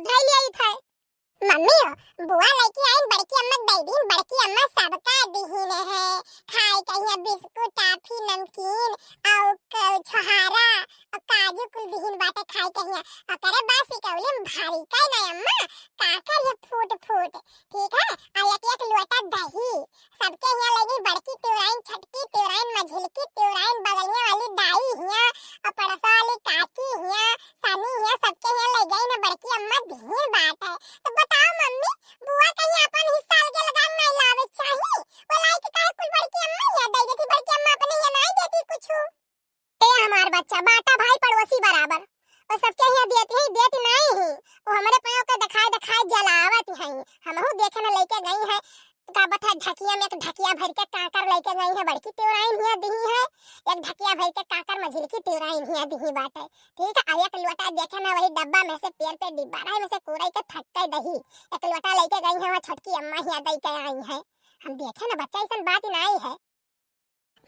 धई लिया था। मम्मी बुआ लेके आई बड़की अम्मा दई दिन, बड़की अम्मा सबका दीहिन है खाए कहिया बिस्कुट टाफी नमकीन और छोहारा और काजू कुल दीहिन बाटे खाए कहिया। करे बासी कौले भारी का नहीं अम्मा काकर ये फूट फूट ठीक है। और एक लोटा दही सबके यहाँ लगी, बड़की तिवराइन छटकी तिवराइन मझिलकी तिवराइन बगलिया वाली दाई हिया और पड़सा वाली काकी हिया सानी हिया सबके यहाँ ले गई ना बड़की अम्मा दीहिन बात है। तो बताओ मम्मी बुआ कहीं अपन हिस्सा के लगान नहीं लावे चाहिए वो लाइक काहे कुल बड़की अम्मा या दे देती, बड़की अम्मा अपने ये नहीं देती कुछ। ए हमार बच्चा बाटा भाई पड़ोसी बराबर और सबके यहाँ देती नहीं ही वो हमारे पाँव के दिखाए जलावत है। हमहू देखे ना लेके गई है का बता ढकिया में एक ढकिया भर के काकर लेके गई है बड़की तिवराइन हिया दी है, एक ढकिया भर के काकर मझिलकी तिवराइन हिया दी बात है ठीक है। एक लोटा देखे ना वही डब्बा में से पेड़ पे डिब्बा रहा में से कोरई के थक्के दही एक लोटा लेके गई है, वहाँ छोटकी अम्मा हिया दई के आई है। हम देखे ना बच्चा ऐसा बात नहीं है।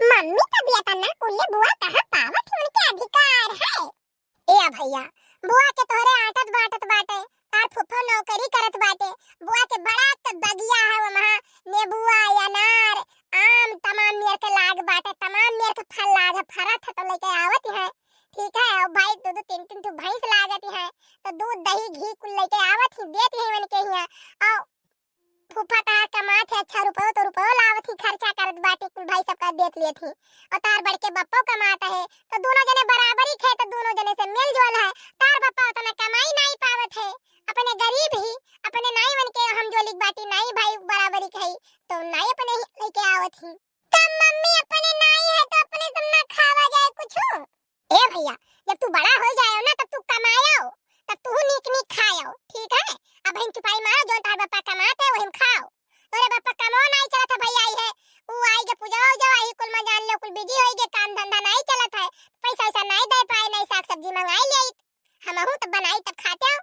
मम्मी का दिया था ना कुल्ले बुआ कहां पावत उनके अधिकार है। ए भैया बुआ के तोहरे आटत बाटत बाटे तार फुफो नौकरी करत बाटे, बुआ के बड़ा त बगिया है वहां नींबुआ अनार आम तमाम मेर के लाग बाटे, तमाम मेर के फल लाग फरत है तो लेके आवत है ठीक है। और भाई दो तीन तीन तो भैंस लागत है तो दूध दही घी कुल लेके आवत ही देत है मन के हिया। और फूफा तार कमात है अच्छा रुपयो लावत ही खर्चा करत बाटे कुल भाई सबका देत लिए थी। और तार बड़के बप्पो कमाता है तो दोनों जने बराबरी खे तो दोनों जने से मिल जोल है। तार बप्पा उतना कमाई नहीं पावत है अपने गरीब ही अपने नाई बन के हम जो लिख बाटी नाई भाई बराबरी कही तो नाई अपने लेके आवत ही। तब मम्मी अपने नाई है तो अपने सब ना खावा जाए कुछ। ए भैया जब तू बड़ा हो जाए ना तब तू कमायो तब तू नीक खायो ठीक है। अब हम चुपाई मारो जो तार बापा कमाते वही खाओ। तोरे बापा कमाओ नहीं चलत है भैया आई है वो आई के पूजा हो जाओ आई कुल में जान लो कुल बिजी होई के काम धंधा नहीं चलत है पैसा ऐसा नहीं दे पाए नहीं साग सब्जी मंगाई ले हमहू तो बनाई तब खाते हो।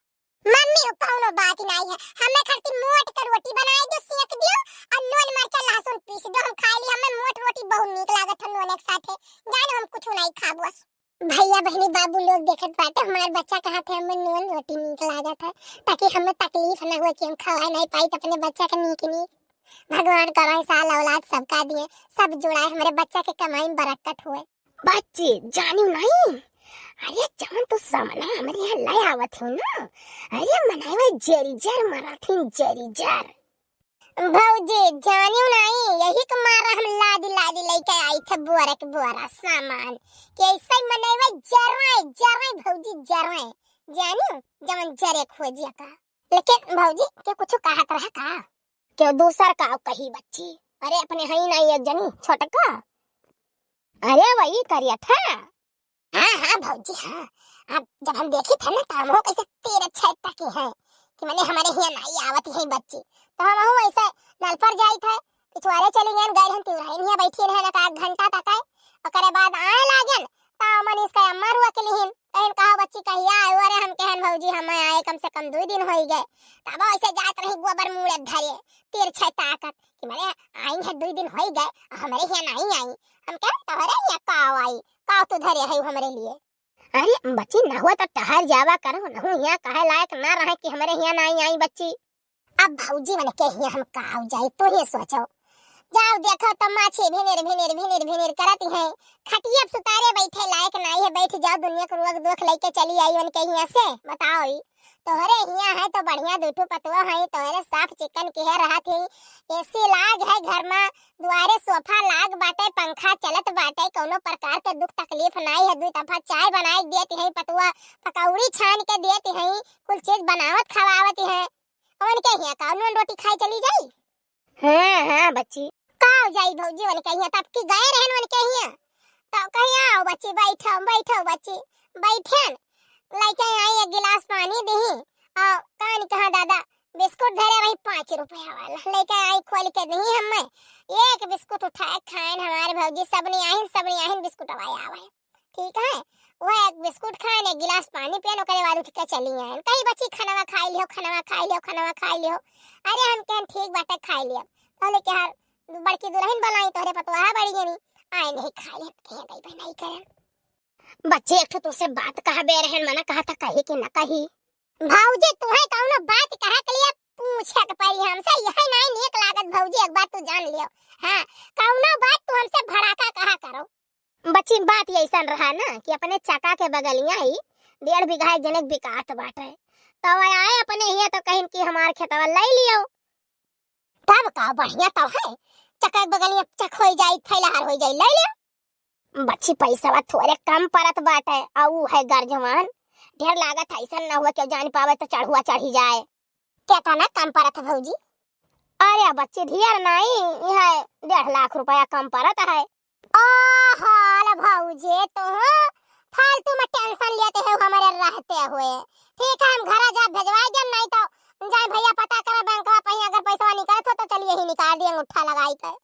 मम्मी वो कौनो बात नहीं है हमें खाती मोट के रोटी बनाई दो सेक दियो और नून मिर्च लहसुन पीस दो हम खा ली। हमें मोट रोटी बहुत नीक लागत है नून के साथे जानो हम कुछ नहीं खाबो बस। भैया बहनी बाबू लोग देखत बाटे हमारे बच्चा कहा थे हमें नून रोटी नीक लागत है ताकि हमें तकलीफ ना हो कि हम खा नहीं पाई तो अपने बच्चा के नीक भगवान करे साल औलाद सबका दिए सब जुड़ाए हमारे बच्चा के कमाई में बरकत हुए। बच्चे जानी नहीं अरे जान तो सामने हमारे यहाँ ले आवत हूँ ना अरे मनावे जरीजर मराठी जरीजर भौजी जानियो नहीं यही के मारा हम लादी लेके आई थे बुआरा के बुआरा सामान के ऐसे मनावे जराए भौजी जराए जानियो जवन जरे खोजिया का। लेकिन भौजी के कुछ कहत रहा का क्यों दूसर का कही बच्ची अरे अपने हई नहीं एक जनी छोटका अरे वही करिया था। हाँ भौजी हाँ अब जब हम देखे थे ना तो हम कैसे तेरे छेता की है कि मैंने हमारे यहाँ नहीं आवत है बच्ची तो हम ऐसे नल पर जाई थे पिछवाड़े चली गए गए हम तिवराइन यहाँ बैठी रहे ना एक घंटा तक है और करे बाद आए लागन तो मन इसका अम्मा रुआ के लिए कहन कहा बच्ची कहिया आए अरे हम कहन भौजी हम आए कम से कम 2 दिन हो गए तब ऐसे जात रही गोबर मुड़े धरे तीर छै ताकत कि मैंने आई है 2 दिन हो गए हमारे यहाँ नहीं आई हम कहन तोहरे यहाँ काव आई काव तो धरे है हमारे लिए। अरे बच्ची ना हुआ तो टहर जावा करो ना हूँ यहाँ कहे लायक ना रहे कि हमारे यहाँ नहीं आई बच्ची। अब भौजी मन के यहाँ हम काव जाए तो ही सोचो जाओ देखो तो माछी भिनेर करती है खटिया सुतारे बैठे लायक नहीं है बैठ जाओ दुनिया को रोग दुख लेके चली आई उनके यहाँ से बताओ तोहरे यहाँ है तो बढ़िया दूठू पतवा है तोहरे साफ चिकन के रहा थी एसी लाग है घर में दुआरे सोफा लाग बाटे पंखा चलत बाटे कोनो प्रकार के दुख तकलीफ नहीं है 2 दफा चाय बनाई देती है पतवा पकौड़ी छान के देती है कुल चीज बनावत खवावत है उनके यहाँ का नून रोटी खाई चली जाई। हाँ बच्ची काव जाई भौजी उनके यहाँ तब की गए रहन उनके यहाँ तो कहीं आओ बच्ची बैठो बच्ची बैठन लेके आई 1 गिलास पानी दही और कान कहा दादा बिस्कुट धरे वही 5 रुपया वाला लेके आई खोल के दही हमें एक बिस्कुट उठाए खाएन हमारे भौजी सबने आहिन बिस्कुट आवे ठीक है वो एक बिस्कुट खाएन 1 गिलास पानी पियन ओकरे बाद उठ के चली आए कहीं बच्ची खाना खाई लियो अरे हम कहन ठीक बाटे खाई लियो पहले क्या बड़की दुल्हन बनाई तोहरे पतवा बड़ी जनी आए नहीं खाई कहीं गई नहीं करन। बच्चे एक तो तुझसे बात कहा बे रहन मना कहा था कही कि ना कही भौजी तुम्हें कौनो बात कहा के लिए पूछे के पड़ी हमसे, यही नहीं नीक लागत भौजी, एक बात तू जान लियो। हां, कौनो बात तू हमसे भड़ाका कहा करो। बच्ची बात ये ऐसा रहा ना कि अपने चका के बगलिया ही 1.5 बीघा जनक बिकात बाटे, तो आए अपने हिया तो कहीं कि हमार खेतवा ले लियो। तब का बढ़िया तो है, चका के बगलिया चक हो जाई, फैलाहार हो जाई, ले लियो। बच्ची पैसा थोड़े कम परत बाटे, और है गर्जवान ढेर लागत ऐसा ना हुआ कि जान पावे तो चढ़ुआ चढ़ी जाए। केतना कम परत है भौजी? अरे बच्चे ढेर नहीं, यह 1.5 लाख रुपया कम परत है। हाल भौजी तो फालतू में टेंशन लेते हो हमारे रहते हुए। ठीक है, हम घर जा भेजवा जब, नहीं तो जाए भैया पता करे बैंकवा पे, अगर पैसा निकालत हो तो चलिए ही निकाल दिए अंगूठा लगाई के।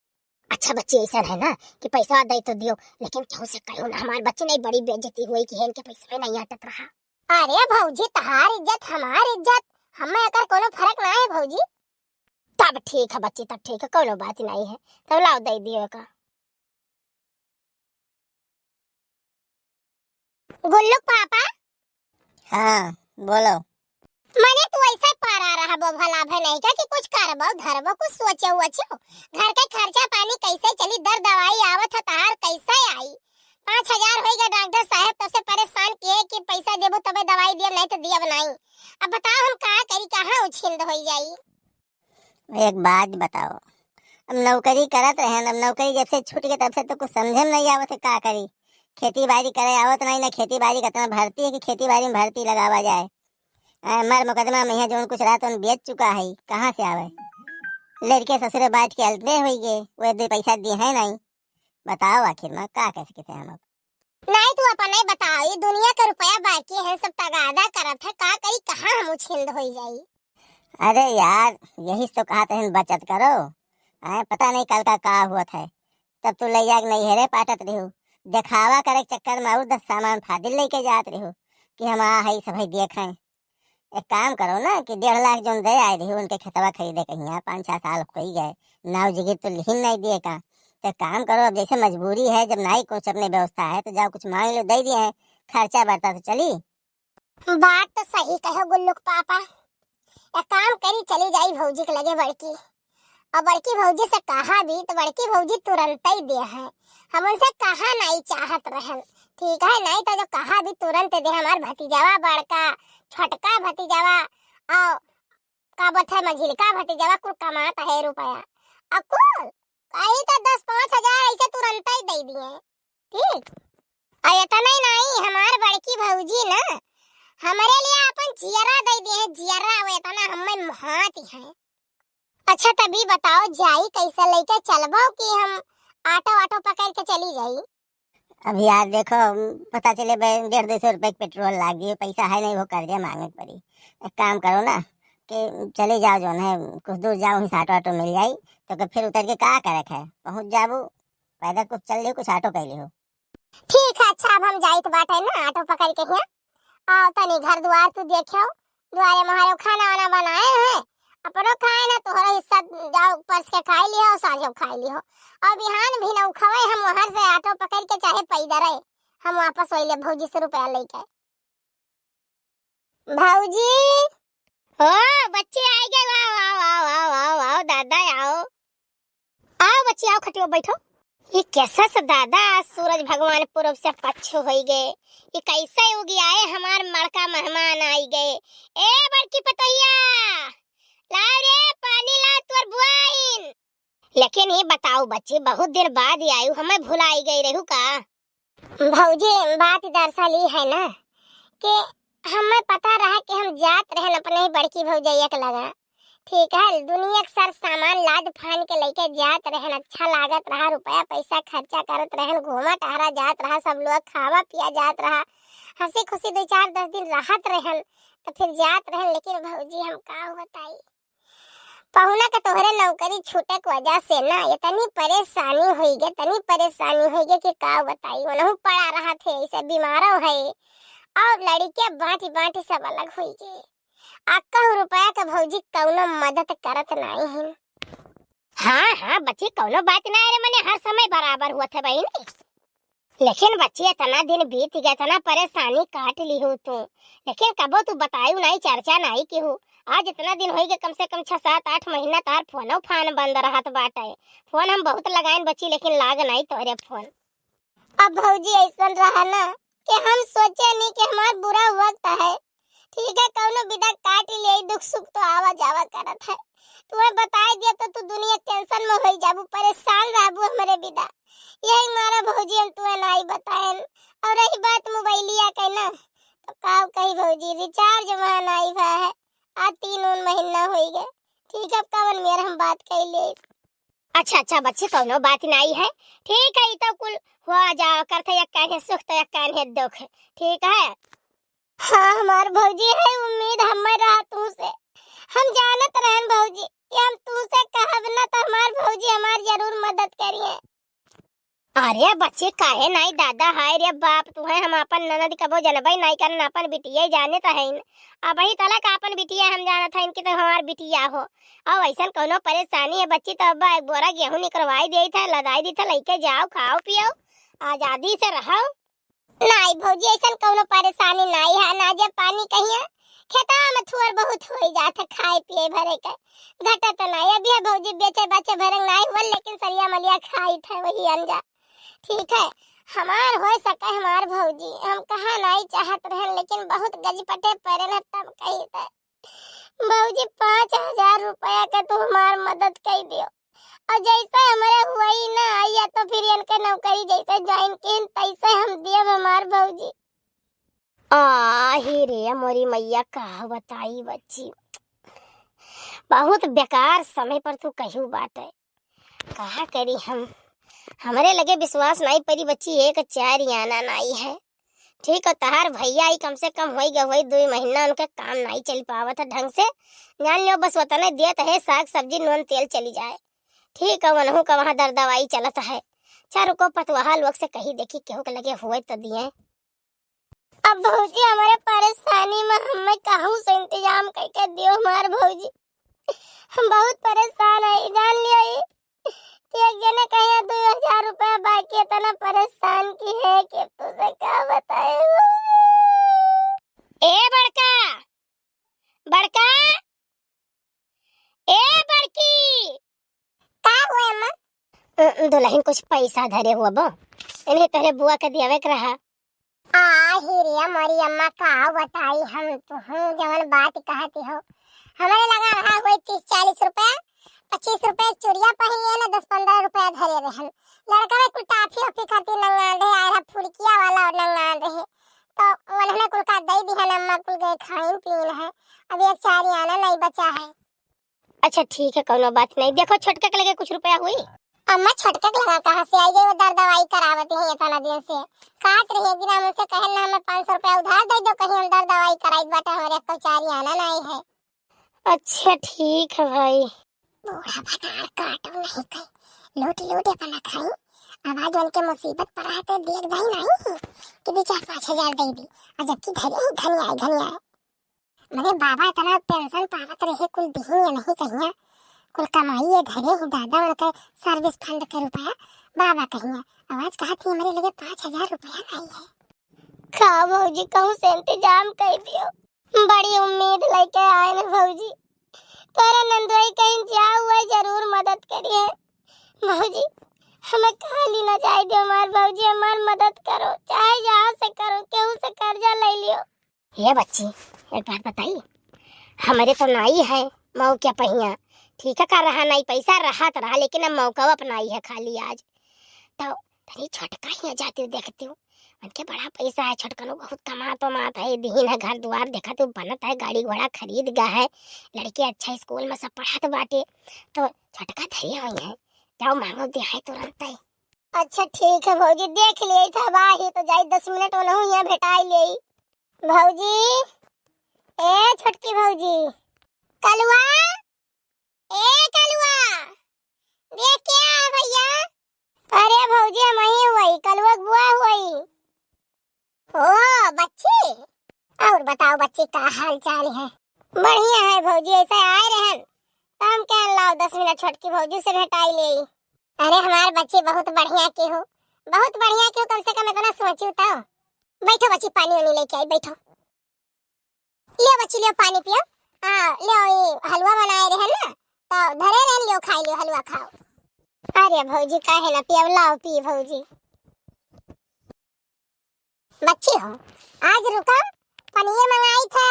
अच्छा बच्चे ऐसा है ना कि पैसा दे तो दियो, लेकिन क्यों से कहो ना हमारे बच्चे नहीं बड़ी बेइज्जती हुई कि इनके पैसे नहीं आटत रहा। अरे भौजी तहार इज्जत हमार इज्जत, हमें अगर कोनो फर्क ना है भौजी। तब ठीक है बच्ची, तब ठीक है, कोनो बात नहीं है, तब लाओ दे दियो का। गुल्लू पापा। हाँ बोलो। मने तू ऐसा पारा रहा बो, भला भे नहीं का कि कुछ करबो धरबो, कुछ सोचो वचो। घर के खर्चा पानी कैसे चली, दर दवाई आवत है तार कैसे आई? 5,000 होइगा डॉक्टर साहब तब से परेशान किए कि पैसा देबो तबे दवाई दियो, नहीं तो दिया नहीं। अब बताओ हम का करी, कहां उछिंद होई जाई? एक बात बताओ, अब नौकरी करत रहे, अब नौकरी जब से छूट गई तब से तो कुछ समझे में नहीं आवत है का करी। खेती बाड़ी करे आवत नहीं, ना खेती बाड़ी कितना भर्ती है कि खेती बाड़ी में भर्ती लगावा जाए। मर मुकदमा में है जो कुछ रात उन बेच चुका है, कहाँ से आवे? लड़के ससुरे बैठ के अलते हुई गए, वो 2 पैसा दिए है नहीं। बताओ आखिर में का कह सकते हम अब? नहीं तू अपन नहीं बताओ, ये दुनिया का रुपया बाकी है, सब तगादा करत है, का करी कहां हम उछिंद होई जाई? अरे यार यही तो कहा था बचत करो, पता नहीं कल का हुआ था, तब तू ले जाके नहीं हेरे पाटत रहो, दिखावा करे चक्कर में और 10 सामान फादिल लेके जात रहो कि हम आ है सब देखें। एक काम करो ना कि 1.5 लाख जो दे आए रही उनके खेतवा खरीदे, कहीं 5-6 साल हो ही गए, नाव जिगिर तो लिखिन नहीं दिए का। तो काम करो, अब जैसे मजबूरी है, जब नहीं कुछ अपने व्यवस्था है तो जाओ कुछ मांग लो, दे दिए हैं, खर्चा बढ़ता तो चली। बात तो सही कहो गुल्लू पापा, एक काम करी चली जाई भौजी के लगे बड़की, और बड़की भौजी से कहा भी तो बड़की भौजी तुरंत ही दे है, हम उनसे कहा नहीं चाहत रहन, ठीक है, नहीं तो जो कहा भी तुरंत दे। हमार भतीजावा बड़का छोटका भतीजावा और का बथे मझिलका भतीजावा कुल कमाता है रुपया, अकुल कहीं तो 10-5 हजार ऐसे तुरंत ही दे दिए। ठीक, और इतना ही नहीं, हमार बड़की भौजी ना हमारे लिए अपन जियरा दे दिए हैं, जियरा वो इतना हमें महात है। अच्छा तभी बताओ जाई कैसे लेके चलबो कि हम ऑटो पकड़ के चली जाई? अब यार देखो, पता चले 150-200 रुपए पेट्रोल लाग गई, पैसा है नहीं, वो कर्जा मांगे पड़ी। एक काम करो ना कि चले जाओ, जो है कुछ दूर जाओ, ही ऑटो मिल जाई तो फिर उतर के का करे है, पहुंच जाबू, पैदल कुछ चल लियो, कुछ ऑटो कर लियो। ठीक है, अच्छा अब हम जाइत बाटे ना ऑटो पकड़ के हिया, आओ तनी घर द्वार तू देखियो, द्वारे महारे खाना वाना बनाए हैं, अपनो खाए ना, तोहरा हिस्सा जाओ परस के खाई लियो और साँझो खाई लियो, और बिहान भी ना खवे हम वहां से ऑटो पकड़ के चाहे पैदल रहे हम वापस होइले भौजी से रुपया लेके। भौजी ओ बच्चे आ गए, wow wow wow wow wow wow, दादा आओ आओ बच्चे आओ, खटियो बैठो। ये कैसा सा दादा, सूरज भगवान पूर्व से पश्चिम हो गए, ये कैसे उगी आए, हमार मड़का मेहमान आई गए। ए बड़की पतैया लाओ रे पानी, ला तोर बुआइन। लेकिन ये बताओ बच्चे, बहुत देर बाद ही आयु, हमें भुलाई गई रहू का? भौजी बात दरअसल ये है ना कि हमें पता रहा कि हम जात रहन अपने ही बड़की भौजैया के लगा, ठीक है, दुनिया के सर सामान लाद फान के लेके जात रहन, अच्छा लागत रहा, रुपया पैसा खर्चा करत रहन, घूमा टहरा जात रहा, सब लोग खावा पिया जात रहा, हंसी खुशी 2-4-10 दिन राहत रहन, तो फिर जात रहन। लेकिन भौजी हम का बताई, पहुना के तोहरे नौकरी छूटे के वजह से ना इतनी परेशानी हुई गई, इतनी परेशानी हुई गई कि का बताई, उन्हों पड़ा रहा थे, ऐसे बीमारों है, और लड़के बांटी बांटी सब अलग हुई गई, आपका रुपया के भौजी कौनो मदद करत नहीं है। हाँ हाँ बच्चे कौनो बात ना रे, मने हर समय बराबर हुआ था बहन। लेकिन बच्ची इतना दिन बीत गया, इतना परेशानी काट ली हो तू, लेकिन कबो तू बतायू नहीं, चर्चा नहीं की हो। आज इतना दिन हो गए, कम से कम 6-7-8 महीना तार फोनो फान बंद रहत बाटे। फोन हम बहुत लगाइन बच्ची, लेकिन लाग नहीं तोरे फोन। अब भौजी ऐसा रहा ना कि हम सोचे नहीं कि हमार बुरा वक्त है। ठीक है, कौनो विदा काट ले, दुख सुख तो आवा जावा करत है। तुम्हें बता दिया तो तू दुनिया टेंशन में हो जाबू, परेशान रहबू हमारे विदा। यही मारा भौजी हम तुम्हें नहीं बताएं। और रही बात मोबाइलिया के ना, तो काव कही भौजी रिचार्ज वहाँ नहीं हुआ है, आज 3 महीना हो गए। ठीक है, अब कवन मेरा हम बात कर ले। अच्छा बच्ची, कौनो बात नहीं है। ठीक है, तो कुल हुआ जाओ करते, या काहे सुख तो या काहे दुख। ठीक है, हाँ हमार भौजी है उम्मीद हमें रहा तुमसे। हम जानत रहन भौजी कि हम तुमसे कहब ना तो हमार भौजी हमार जरूर मदद करिए। अरे बच्चे काहे नहीं दादा, हाय रे बाप, तुम्हें हम अपन ननद कबो जनबई नहीं करन, अपन बिटिया जाने तो है। अब ही तलक अपन बिटिया हम जानत है कि तो हमार बिटिया हो। और ऐसा कोनो परेशानी है बच्ची तो अब एक बोरा गेहूं निकलवाई दे था, लदाई दी था, लेके जाओ खाओ पियो, आजादी से रहो। नहीं भौजी, ऐसा कोनो परेशानी नहीं है। ना जब पानी कहिए खेता में थोड़ बहुत हो जाता, खाए पिए भरे के घटा तो नहीं। अभी है भौजी बेचे बच्चे भरे नहीं हुआ, लेकिन सरिया मलिया खाई था वही अंजा। ठीक है, हमार हो सके हमार भौजी, हम कहा नहीं चाहत रहे, लेकिन बहुत गजपटे पड़े न तब कही थे भौजी 5000 रुपया के तू हमार मदद कर दियो। और जैसे हमारे हुआ ही ना आया तो फिर इनके नौकरी जैसे ज्वाइन की तैसे हम दिए हमार भौजी। ही रे मोरी मैया, कहा बताई बच्ची, बहुत बेकार समय पर तू कहू बाटे। कहा करी हम, हमारे लगे विश्वास नहीं पड़ी बच्ची, एक 4 आना नहीं है। ठीक है, तहार भैया ही कम से कम हो गए वही 2 महीना, उनके काम नहीं चल पावत है ढंग से। जान लियो बस वतने दियत है साग सब्जी नून तेल चली जाए। ठीक है, वनहू का वहाँ दर दवाई चलत है। चारों को पतवाहा लोग से कही देखी केहू के लगे हुए तो दिए। अब भौजी हमारे परेशानी में हमें कहूँ से इंतजाम करके दियो हमार भौजी, हम बहुत परेशान है। जान लियो एक जने कहे 2000 रुपया बाकी, इतना परेशान की है कि तुझे क्या बताए। ए बड़का बड़का, ए बड़की, का हुआ अम्मा? दुल्हन कुछ पैसा धरे हुआ बो, इन्हें तेरे बुआ के दियावे के रहा। हिरिया मोरी अम्मा, का बताई हम तो हम जवन बात कहती हो। हमारे लगा रहा कोई 30-40 रुपया, 25 रुपए चूड़िया पहन लिया ना, 10-15 रुपया धरे रहन। लड़का में कुल टाफी ऑफी खाती नंगा रहे, आरा फुड़किया वाला और नंगा रहे, तो उन्होंने कुल का दे दी है। अम्मा कुल गए खाइन पीन है, अब एक 4 आना नहीं बचा है। अच्छा ठीक है, कोनो बात नहीं। देखो छोटका के लगे कुछ रुपया हुई। अम्मा छोटका के लगा कहाँ से आई गई, वो दर दवाई करावती है इतना दिन से काट रही है। बिना मुझसे कहन ना हमें 500 रुपया उधार दे दो, कहीं हम दर दवाई कराई बाटा, हमारे को 4 आना नहीं है। अच्छा ठीक है भाई। बूढ़ा भतार काटो नहीं कहीं, लूट अपना खाई। आवाज उनके मुसीबत पर आए तो देख दाई नहीं कि 4-5 हजार दे दी, और जबकि धनी आए। मेरे बाबा इतना पेंशन पावत रहे, कुल दिही या नहीं कहिया, कुल कमाई है धरे ही दादा उनके सर्विस फंड के रुपया बाबा कहिया। आवाज कहा थी मेरे लगे 5000 रुपया नहीं है। खा भौजी कहूँ से इंतजाम कर दियो, बड़ी उम्मीद लेके आए न भौजी, तोरा नंदोई कहीं जाओ हुआ जरूर मदद करिए भौजी। हमें खाली न जाए दो हमार भौजी, हमार मदद करो, चाहे जहाँ से करो, केहू से कर्जा ले लियो। ये बच्ची एक बात बताई, हमारे तो नाई है मऊ क्या पहिया, ठीक है, कर रहा नहीं पैसा रहा तो रहा, लेकिन अब मौका अपनाई है खाली आज। तो तनी छोटका ही जाती हूँ देखती हूँ, उनके बड़ा पैसा है, छोटकनो बहुत कमात है, दीन है, घर द्वार देखा तो बनत है, गाड़ी घोड़ा खरीद गया है, लड़के अच्छा स्कूल में सब पढ़ात बाटे, तो छोटका धरी हुई है, जाओ मांगो दे है तुरंत ही। अच्छा ठीक है भौजी, देख लिए था बाही तो जाई 10 मिनट ओनहु यहाँ भेटाई ले। भौजी, ए छोटकी भौजी, कलुआ, ए कलुआ, देख क्या है भैया? अरे भौजी हम ही हुई, कलुआ बुआ हुई। ओ बच्ची, और बताओ बच्ची का हाल चाल है? बढ़िया है भौजी, ऐसे आए रहन तो हम क्या लाओ 10 मिनट छोटकी भौजी से भेटाई ले। अरे हमारे बच्चे बहुत बढ़िया के हो, बहुत बढ़िया क्यों, कम से कम इतना सोचू तो। बैठो बच्ची, पानी वानी लेके आई, बैठो। लियो बच्ची, लियो पानी पियो। हाँ लियो, ये हलवा बनाए रहे ना तो धरे रहन, लियो खाई लियो, हलवा खाओ। अरे भौजी काहे ना पियो, लाओ पी भौजी। बच्ची हो, आज रुका, पनीर मंगाई था,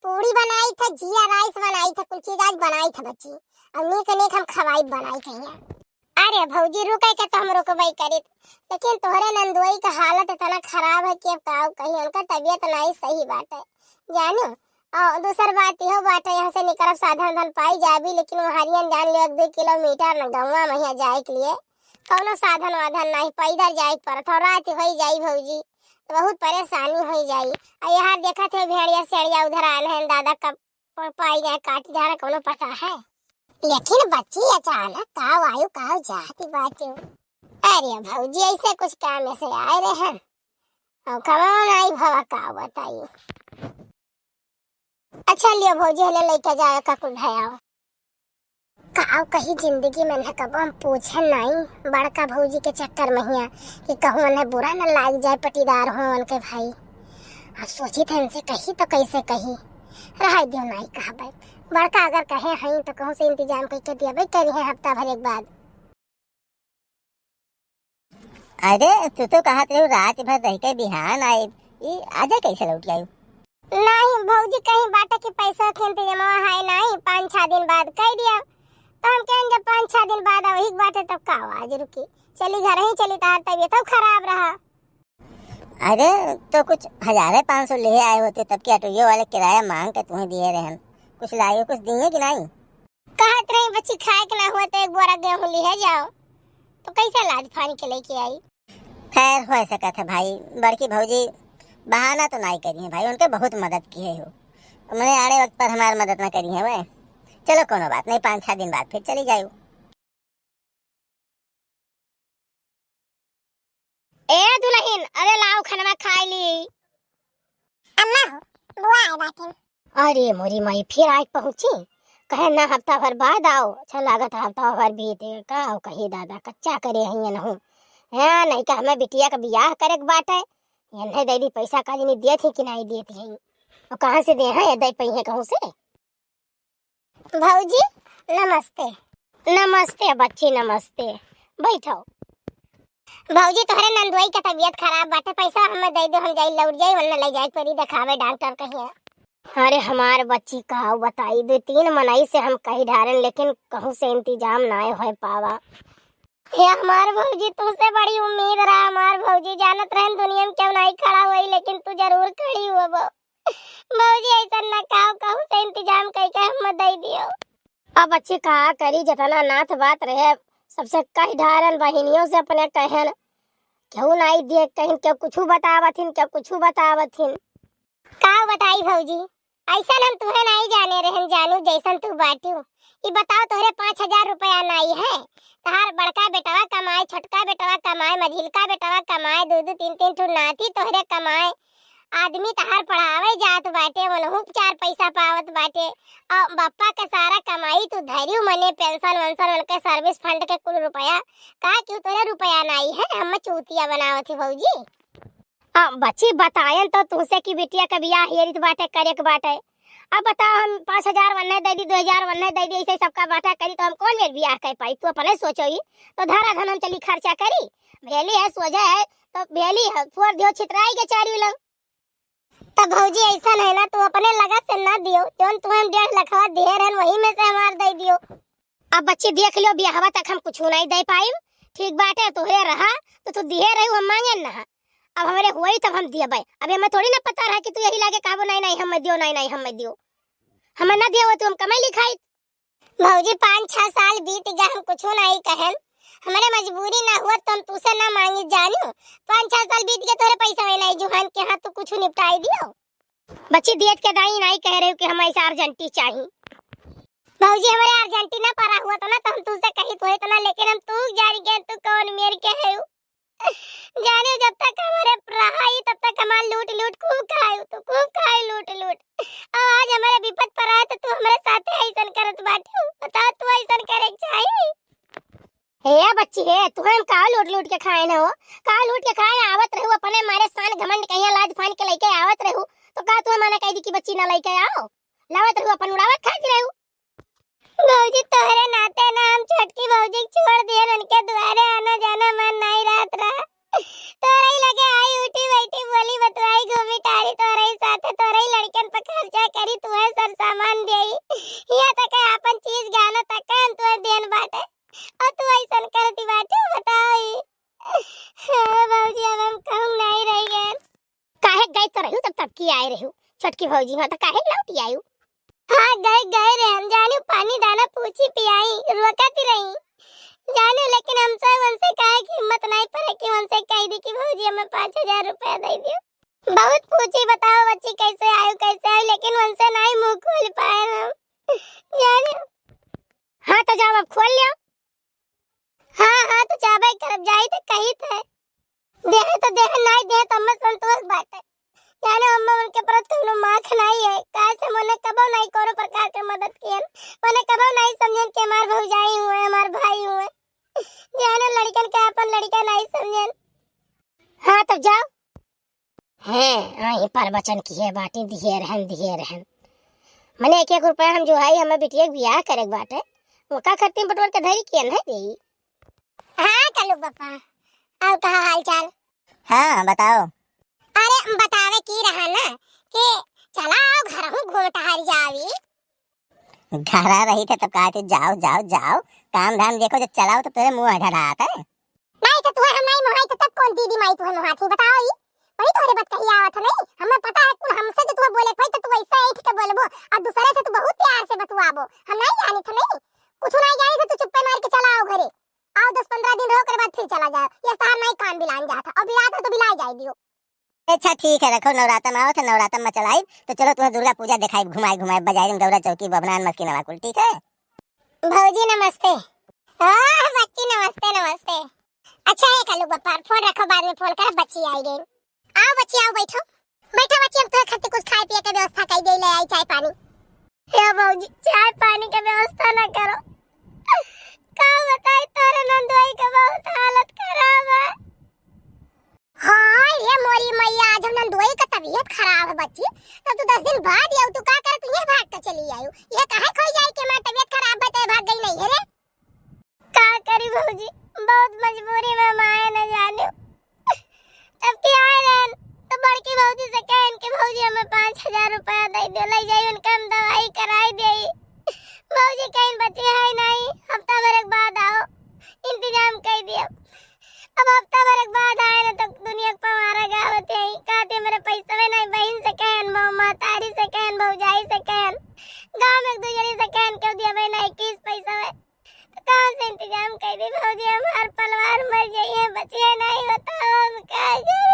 पूरी बनाई था, जिया राइस बनाई था, कुछ चीज आज बनाई था बच्ची। अब नेक नेक हम खवाई बनाई थी। अरे भौजी रुके के तो हम रुकबई करी, लेकिन तोहरे नंदुई का हालत इतना खराब है कि अब काऊ कहीं, उनका तबीयत नहीं सही बात है जानू। और दूसर बात यह बात है, यहाँ से निकल साधन धन पाई जाबी, लेकिन वो हरियन जान लियो 1-2 किलोमीटर न गौवा महिया जाए के लिए कौनो साधन वाधन नहीं, पैदल जाए पड़त और रात हो जाई भौजी, तो बहुत परेशानी हो जाई। और यहाँ देखा थे भेड़िया सेड़िया उधर आए हैं, दादा कब पाई जाए काटी जा रहा कौनो पता है। लेकिन बच्ची अचानक काव आयु काव जाती बात। अरे भौजी ऐसे कुछ काम से आए रहे हैं, और कमान आई भवा का बताइए। अच्छा लियो भौजी, हले लेके जाए का कुल भयाओ काव कही जिंदगी में न कब हम पूछे नहीं बड़का भौजी के चक्कर में हिया कि कहूँ उन्हें बुरा न लाग जाए, पटीदार हो उनके भाई। अब सोची थे इनसे कही तो कैसे कही, रह दियो नहीं कहा भाई, बड़का अगर कहे हैं तो कहूँ से इंतजाम करके दिया भाई, करी है हफ्ता भर एक बाद। अरे तू तो कहा थे रात भर रह के बिहान आई, ये आजा कैसे लौट आई? नहीं भौजी, कहीं बाटा के पैसा के इंतजाम है नहीं, 5-6 दिन बाद कह दिया, तो हम कहें जब 5-6 दिन बाद वही बाटे तब का आज रुकी, चली घर ही चली, तार तबीयत तो खराब रहा। अरे तो कुछ 1500 ले आए होते, तब के ऑटो वाले किराया मांग के तुम्हें दिए रहन, कुछ लाए कुछ दिए कि नहीं? कहत रही बच्ची खाए के ना हुआ तो 1 बोरा गेहूं ले जाओ, तो कैसे लाज फानी के लेके आई। खैर हो सका था भाई, बड़की भौजी बहाना तो नहीं करी है भाई, उनके बहुत मदद की है हो, मैंने आने वक्त पर हमारी मदद ना करी है वह। चलो कोनो बात नहीं, 5-6 दिन बाद फिर चली जाओ। ए दुल्हन, अरे लाओ खाना खा ली। अम्मा हो, बुआ आए बाटे। अरे मोरी माई फिर आज पहुंची, कहे ना हफ्ता भर बाद आओ। अच्छा लागत हफ्ता भर बीते का कही दादा कच्चा करे हैं न हूं है नहीं का, हमें बिटिया का बियाह करे के बात है, ये नहीं दे दी पैसा काज नहीं दिए थे कि नहीं दिए थे, और कहां से दे हैं, ये दे पई है कहूं से। भौजी नमस्ते। नमस्ते बच्ची नमस्ते, बैठो। भौजी तोहरे नंदुई का तबीयत खराब बाटे, पैसा हमें दे दो, हम जाई लौट जाई, वरना ले जाए परी दिखावे डॉक्टर कहिए। अरे हमार बच्ची का बताई 2-3 मनाई से हम कही ढारन, लेकिन कहूं से इंतजाम ना हो पावा। ये हमार भौजी तुमसे बड़ी उम्मीद रहा, हमार भौजी जानत रहन दुनिया में क्यों नहीं खड़ा हुई, लेकिन तू जरूर खड़ी हुआ भौजी, ऐसा न कहूं से इंतजाम करके हम दे दियो। अब बच्ची कहा करी, जतना नाथ बात रहे सबसे कही ढारन, बहनियों से अपने कहन क्यों नहीं दिए, कहीं क्यों कुछ बतावथिन, क्यों कुछ बतावथिन। का बताई भौजी, ऐसा हम तुम्हें नहीं जाने रहन, जानू जैसन तू बाटू। ये बताओ तोहरे 5000 रुपया नहीं है, तहार बड़का बेटवा कमाए, छोटका बेटवा कमाए, मझिलका बेटवा कमाए, 2-2 3-3 ठो नाती तोहरे कमाए, आदमी तहार पढ़ावे जात बाटे, वनहु 4 पैसा पावत बाटे, और बापा के सारा कमाई तू धरियो मने, पेंशन वेंशन उनके सर्विस फंड के कुल रुपया, का क्यों तोरे रुपया नहीं है, हम चूतिया बनावत है भौजी। बच्ची बतायन तो तुमसे की बिटिया का बियाह हेरित बाटे करे के बाटे, अब बताओ हम 5000 वन्ने दे दी, 2000 वन्ने दे दी, ऐसे सबका बाटा करी तो हम कौन मेरे बियाह कर पाई, तू अपने सोचोगी तो धारा धन हम चली खर्चा करी, भेली है सोझा है तो भेली है फोड़ दियो छितराई के चारी लोग। तब भौजी ऐसा है ना, तू अपने लगा से ना दियो, जोन तुम्हें 1.5 लाख दे रहन वही में से हमार दे दियो। अब बच्ची देख लियो, बियाहवा तक हम कुछ नहीं दे पाई, ठीक बाटे, तोहरे रहा तो तू दिए रही, हम मांगे ना, अब हमारे हुई तब हम दिए भाई, अब हमें थोड़ी ना पता रहा कि तू यही लागे कहबो नहीं नहीं हम दियो, नहीं नहीं हम दियो, हमें ना दियो तो हम कमाई लिखाई। भौजी 5-6 साल बीत गए, हम कुछ नहीं कहन, हमारे मजबूरी ना हुआ तो हम तुझसे ना मांगी जानू, 5-6 साल बीत गए, तोरे पैसा हुए नहीं जुहान के हाथ तो कुछ निपटाई दियो। बच्ची देख के दाई नहीं कह रहे हो कि हम ऐसा अर्जेंटी चाहिए, भौजी हमारे अर्जेंटीना पड़ा हुआ था ना तो हम तुझसे कही तो इतना, लेकिन हम तू जान गए तू कौन मेरे के है जाने, जब तक हमारे रहाई तब तक हमार लूट लूट खूब खाए, तो खूब खाए लूट लूट, अब आज हमारे विपद पर आए तो तू हमारे साथ ऐसन करत बाटे, बता तू ऐसन करे चाहिए। हे बच्ची हे, तू हम का लूट लूट के खाए ना हो, काल उठ के खाए आवत रहू अपने मारे सान घमंड कहिया लाज फान के लेके आवत रहू तो का तू मना कह दी कि बच्ची ना लेके आओ लावत रहू अपन उड़ावत खाती रहू। भौजी तोहरे नाते ना हम छोटकी भौजी छोड़ दिए उनके द्वारे आना जाना मन नहीं रहत रहा। तोरे ही लगे आई उठी बैठी बोली बतवाई घूमी टारी तोरे ही साथे तोरे ही लड़कन पर खर्चा करी तुम्हें सर सामान देई यहाँ तक अपन चीज गाना तक हम तुम्हें देन बाटे और तू ऐसन करती बाटे बताई। भौजी अब हम कहूं नहीं रही गए काहे गई तो रहू तब की आई रहू छोटकी भौजी हां तो काहे लौटी आयू। हां गए रे हम जाने पानी दाना पूछी पियाई रोकती रही जाने लेकिन हमसे उनसे कहा कि हिम्मत नहीं पड़े कि उनसे कह दी कि भौजी हमें 5000 रुपया दे दियो। बहुत पूछी बताओ बच्ची कैसे आयु लेकिन उनसे नहीं मुंह खोल पाए हम जाने। हाँ तो जाओ अब खोल लियो। हाँ तो जाबे करब जाई तो कही थे देह तो देह नहीं दे तो हम संतोष बाटे जाने अम्मा उनके पर तुमने माख नहीं है कैसे मने कबो नहीं कोनो प्रकार के मदद कियन मने कबो नहीं समझन के हमार भौजाई हुए हमार भाई हुए जाने लड़कन का अपन लड़का नहीं समझन। हाँ तो जाओ हैं आई पर वचन किए बाटी दिए रहन मने 1-1 रुपया हम जो है हमें बिटिया बियाह करे बाटे वो का करती बटवर के धरी कियन है देई। हाँ कलू पापा और कहा हाल चाल। हाँ बताओ। अरे बतावे की रहा ना कि चला आओ घर हूँ घूम टहल जावी। घरा रही थे तब कहा जाओ काम धाम देखो जब चलाओ तो तेरे मुंह ढड़ा आता है। नहीं तो तुम्हें हम नहीं मोहाई तो तब कौन दीदी माई तुम्हें मोहाती बताओ ही बड़ी तोरे बात कही आवत नहीं हमें पता है कौन हमसे जो तुम्हें बोले कोई तो तू ऐसा ऐठ के बोलबो और दूसरे से तू बहुत प्यार से बतवाबो हम नहीं जानी थे नहीं कुछ नहीं जानी तो तू चुप्पे मार के चला आओ घरे आओ 10-15 दिन रहो कर बाद फिर चला जाओ ये सार नहीं कान बिलान जाता और बिलाता तो बिलाई जाई दियो। अच्छा ठीक है रखो नवरात्र में आओ तो नवरात्र में चलाई तो चलो तुम्हें दुर्गा पूजा दिखाई घुमाई बाजार में दौरा चौकी बबनान मस्की नवाकुल ठीक है। भौजी नमस्ते। बच्ची नमस्ते। अच्छा है कलू बप्पा फोन रखो बाद में फोन कर बच्ची आई गई। आओ बच्ची आओ बैठो बच्ची अब तो खाते कुछ खाए पिए के व्यवस्था कर दे ले आई चाय पानी। हे भौजी चाय पानी के व्यवस्था ना करो का बताई तोरे नंदोई का बहुत हालत खराब है। हाँ ये मोरी मैया आज हम नंदोई का तबीयत खराब है बच्ची तब तो 10 दिन बाद आऊ तू का कर तू ये भाग के चली आयू ये काहे खोई जाई के मैं तबीयत खराब है तो भाग गई नहीं है रे का करी भौजी बहुत मजबूरी में माए न जाने तब की आए रहन तो बड़की भौजी से कहन के भौजी हमें 5000 रुपया दे दो ले जाई उनका हम दवाई कराई देई भौजी कहीं बची है नहीं हफ्ता भर के बाद आओ इंतजाम कर दिया अब हफ्ता भर के बाद आए ना तो दुनिया को हमारा गावत है कहते मेरे पैसे में नहीं बहन से कहन मामा तारी से कहन भौजाई से कहन गांव में एक दूसरे से कहन के दिया भाई नहीं 21 पैसा में तो कहां से इंतजाम कर दे भौजी हमार परिवार मर जाइए बचिए नहीं बताओ हम क्या करें।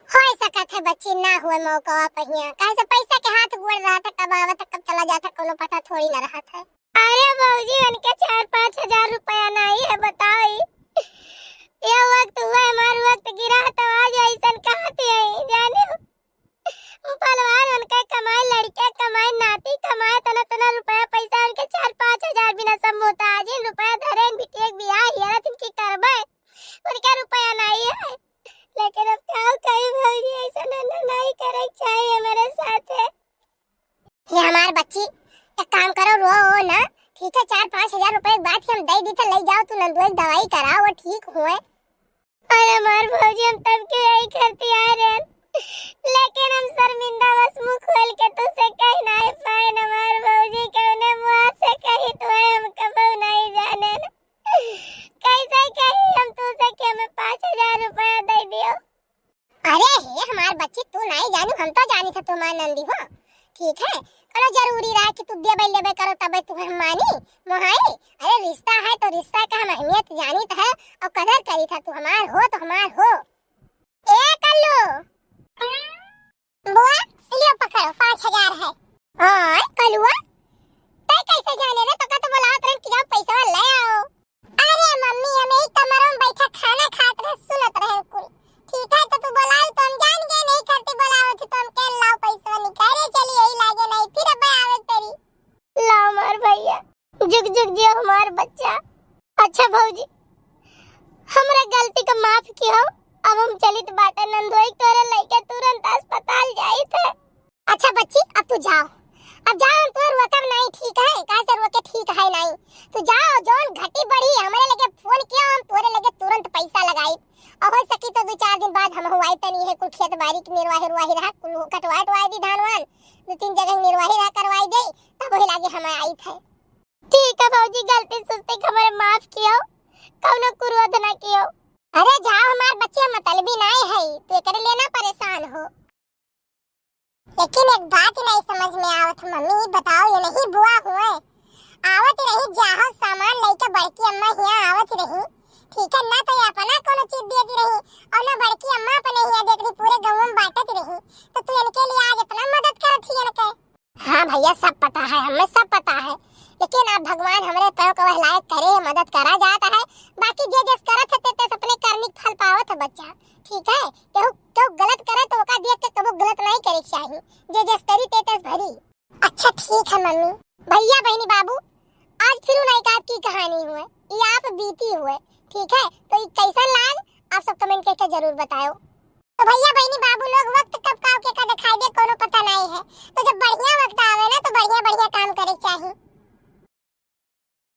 हो सकत है बच्ची ना हुए मौका पहिया कैसे पैसा के हाथ गोड़ रहा था कब आवत कब चला जाता कोनो पता थोड़ी ना रहा था। अरे भौजी उनके 4-5 हजार रुपया नहीं है बताओ ये वक्त हुआ हमारे वक्त गिरा तो आज ऐसा कहते हैं जाने परिवार उनका कमाए लड़के कमाए नाती कमाए तना रुपया पैसा उनके 4-5 हजार बिना सब होता आज रुपया धरे बिटिया बियाह हिया तिनकी करबे उनका रुपया नहीं है लेकिन अब क्या कहीं भौजी ऐसा नहीं करे चाहिए मेरे साथ है। ये हमारी बच्ची एक काम करो रो ना ठीक है 4-5 हजार रुपए बाद हम दे दी तो ले जाओ तू नंदुआ दवाई कराओ वो ठीक हुए। अरे मार भौजी हम तब क्यों यही करती आ रहे लेकिन हम शर्मिंदा बस मुंह खोल के तुझसे कह नहीं पाए न मार भौजी कहने मुंह से कही तो हम कबू नहीं जाने न कैसे कही हम तुझसे कि हमें 5000 रुपया दे दियो। अरे हे हमार बच्ची तू नहीं जानू हम तो जानी थे तुम्हार नंदी हो ठीक है करो जरूरी रहा कि तू देबे लेबे करो तब तू हम मानी मोहाई अरे रिश्ता है तो रिश्ता का हम अहमियत जानी तो है और कदर करी था तू हमार हो ए कल्लू बुआ लियो पकड़ो 5000 है। हां कल्लुआ तय कैसे जाने रे तो का तो बोला तुरंत कि जाओ पैसा ले आओ। अरे मम्मी हम एक कमरे में बैठा खाना खात रहे सुनत रहे कुल ठीक है तो तू बोलाई तो हम जान गए नहीं करते बोलाओ तो हम कह लाओ पैसा निकाले चली यही लागे नहीं फिर अब आवे तेरी लाओ मार भैया जुग जुग जियो हमार बच्चा। अच्छा भौजी हमरा गलती का माफ कियो। अब हम चलित बाटे नंदोई तोरे लइके तुरंत अस्पताल जाई थे। अच्छा बच्ची अब तू जाओ, अब जाओ, तोर वकम नहीं ठीक है, का सर वके ठीक है नहीं। तू जाओ, जोन घटी बढ़ी हमरे लगे फोन किया, हम तोरे लगे तुरंत पैसा लगाई। अब हो सकी तो 2-4 दिन बाद हम हुआई तनी है कुल खेत बाड़ी की निर्वाही रहा कुल कटवाई दी धानवान 2-3 जगह निर्वाही रहा करवाई दे, तब वही लागे हम आई थे। ठीक है भौजी, गलती सुस्ती हमरे माफ कियो, कौनो क्रोध ना कियो। अरे जाओ, हमार बच्चे मतलबी नहीं है, तू एकरे लेना परेशान हो। लेकिन एक बात नहीं समझ में आवत मम्मी, बताओ ये नहीं बुआ हुए आवत रही जाहो सामान लेके बड़की अम्मा यहाँ आवत रही, ठीक है ना, तो ये अपना कोनो चीज दे दी रही और ना बड़की अम्मा अपने यहाँ देख रही पूरे गांव में बांटत रही, तो तू इनके लिए आज इतना मदद करत ही इनके। हाँ भैया सब पता है, हमें सब पता है, लेकिन अब भगवान हमरे पैर को लायक करे, मदद करा जाता है। बाकी जे जस करत है ते अपने करनी फल पावत है बच्चा, ठीक है। केहू गलत करे तो ओका देख के कबो गलत नहीं करे चाहिए, जे जस करी ते तस भरी। अच्छा ठीक है मम्मी। भैया बहनी बाबू, आज फिर नहीं का की कहानी हुए, ये आप बीती हुए, ठीक है। तो ये कैसा लाग आप सब कमेंट करके जरूर बताओ। तो भैया बहनी बाबू लोग वक्त कब का दिखाई दे कोनो पता नहीं है, तो जब बढ़िया वक्त आवे ना तो बढ़िया बढ़िया काम करे चाहिए।